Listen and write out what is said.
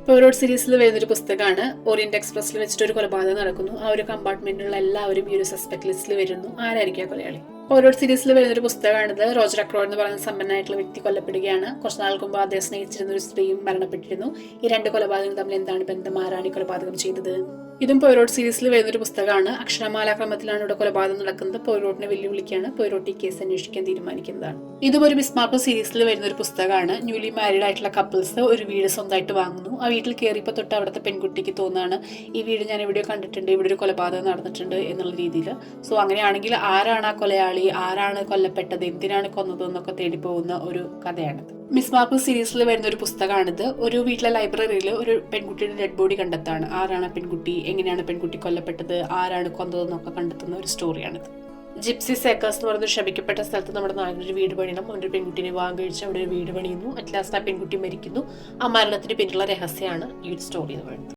പോരോഡ് സീരീസിൽ വരുന്നൊരു പുസ്തകമാണ്. ഓറിയന്റ് എക്സ്പ്രസിൽ വെച്ചിട്ട് ഒരു കൊലപാതകം നടക്കുന്നു. ആ ഒരു കമ്പാർട്ട്മെന്റിലുള്ള എല്ലാവരും ഈ ഒരു സസ്പെക്ട് ലിസ്റ്റിൽ വരുന്നു. ആരായിരിക്കും ആ കൊലയാളി? പോരോഡ് സീരീസിൽ വരുന്നൊരു പുസ്തകമാണിത്. റോജർ അക്രോഡ് എന്ന് പറയുന്ന സമ്പന്നനായിട്ടുള്ള വ്യക്തി കൊല്ലപ്പെടുകയാണ്. കുറച്ച് നാൾക്ക് മുമ്പ് അദ്ദേഹം സ്നേഹിച്ചിരുന്ന ഒരു സ്ത്രീയും മരണപ്പെട്ടിരുന്നു. ഈ രണ്ട് കൊലപാതകങ്ങൾ തമ്മിൽ എന്താണ് ബന്ധം? ആരാണ് ഈ കൊലപാതകം ചെയ്തത്? ഇതും പോരോഡ് സീരീസിൽ വരുന്നൊരു പുസ്തകമാണ്. അക്ഷരമാലാക്രമത്തിലാണ് ഇവിടെ കൊലപാതകം നടക്കുന്നത്. പോരോട്ടിനെ വെല്ലുവിളിക്കാണ്. പോരോട്ട് ഈ കേസ് അന്വേഷിക്കാൻ തീരുമാനിക്കുന്നതാണ്. ഇതും ഒരു ബിസ്മാർക്ക് സീരീസിൽ വരുന്ന ഒരു പുസ്തകമാണ്. ന്യൂലി മാരീഡ് ആയിട്ടുള്ള കപ്പിൾസ് ഒരു വീട് സ്വന്തമായിട്ട് വാങ്ങുന്നു. ആ വീട്ടിൽ കയറിയപ്പോൾ തൊട്ട് അവിടുത്തെ പെൺകുട്ടിക്ക് തോന്നാണ് ഈ വീട് ഞാൻ എവിടെയോ കണ്ടിട്ടുണ്ട്, ഇവിടെ ഒരു കൊലപാതകം നടന്നിട്ടുണ്ട് എന്നുള്ള രീതിയിൽ. സോ അങ്ങനെയാണെങ്കിൽ ആരാണ് ആ കൊലയാളി, ആരാണ് കൊല്ലപ്പെട്ടത്, എന്തിനാണ് കൊന്നത് എന്നൊക്കെ തേടി പോകുന്ന ഒരു കഥയാണിത്. മിസ് മാർപ്പിൾ സീരീസിൽ വരുന്ന ഒരു പുസ്തകമാണിത്. ഒരു വീട്ടിലെ ലൈബ്രറിയിൽ ഒരു പെൺകുട്ടിയുടെ ഡെഡ് ബോഡി കണ്ടെത്താണ്. ആരാണ് പെൺകുട്ടി, എങ്ങനെയാണ് പെൺകുട്ടി കൊല്ലപ്പെട്ടത്, ആരാണ് കൊന്നതെന്നൊക്കെ കണ്ടെത്തുന്ന ഒരു സ്റ്റോറിയാണിത്. ജിപ്സി സേക്കേഴ്സ് എന്ന് പറയുന്ന ശപിക്കപ്പെട്ട സ്ഥലത്ത് നമ്മുടെ നാട്ടിലൊരു വീട് പണിയണം. ഒരു പെൺകുട്ടിനെ വിവാഹം കഴിച്ച് അവിടെ ഒരു വീട് പണിയുന്നു. അറ്റ്ലാസ്റ്റ് ആ പെൺകുട്ടി മരിക്കുന്നു. ആ മരണത്തിന് പിന്നിലുള്ള രഹസ്യമാണ് ഈ സ്റ്റോറി എന്ന് പറയുന്നത്.